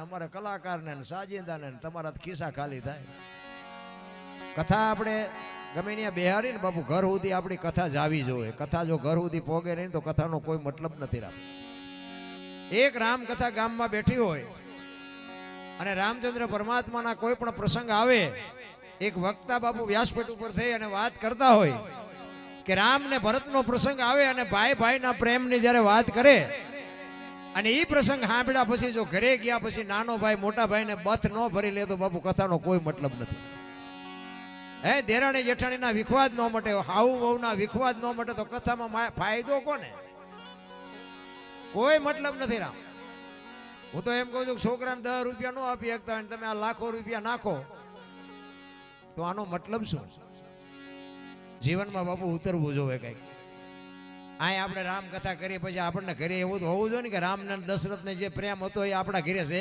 અમારા કલાકારને સાજિંદાને તમારા ખિસ્સા ખાલી થાય. કથા આપણે ગમે ત્યાં બેહારી ને બાપુ ઘર સુધી આપણી કથા જાવી જોઈએ. કથા જો ઘર સુધી પોગે નહીં તો કથાનો કોઈ મતલબ નથી રાખતો. એક રામ કથા ગામમાં બેઠી હોય અને રામચંદ્ર પરમાત્માના કોઈ પણ પ્રસંગ આવે, એક વક્તા બાપુ વ્યાસપીઠ ઉપર થઈ અને વાત કરતા હોય કે રામ ને ભરતનો પ્રસંગ આવે અને ભાઈ ભાઈના પ્રેમની જ્યારે વાત કરે અને એ પ્રસંગ સાંભળ્યા પછી જો ઘરે ગયા પછી નાનો ભાઈ મોટા ભાઈને બથ ન ભરી લે તો બાપુ કથાનો કોઈ મતલબ નથી. હે દેરાણી જેઠાણીના વિખવાદ ન મટે, હાઉ વહુના વિખવાદ ન મટે તો કથામાં ફાયદો કોને? કોઈ મતલબ નથી. રામ હું તો એમ કહું છું છોકરાને 10 રૂપિયા ન આપી શકતા હોય તમે આ લાખો રૂપિયા નાખો તો આનો મતલબ શું? જીવનમાં બાપુ ઉતરવું જોવે કઈક. અહીં આપણે રામ કથા કરીએ પછી આપણને ઘરે એવું તો હોવું જોઈએ ને કે રામ ને દશરથ ને જે પ્રેમ હતો એ આપણા ઘરે છે.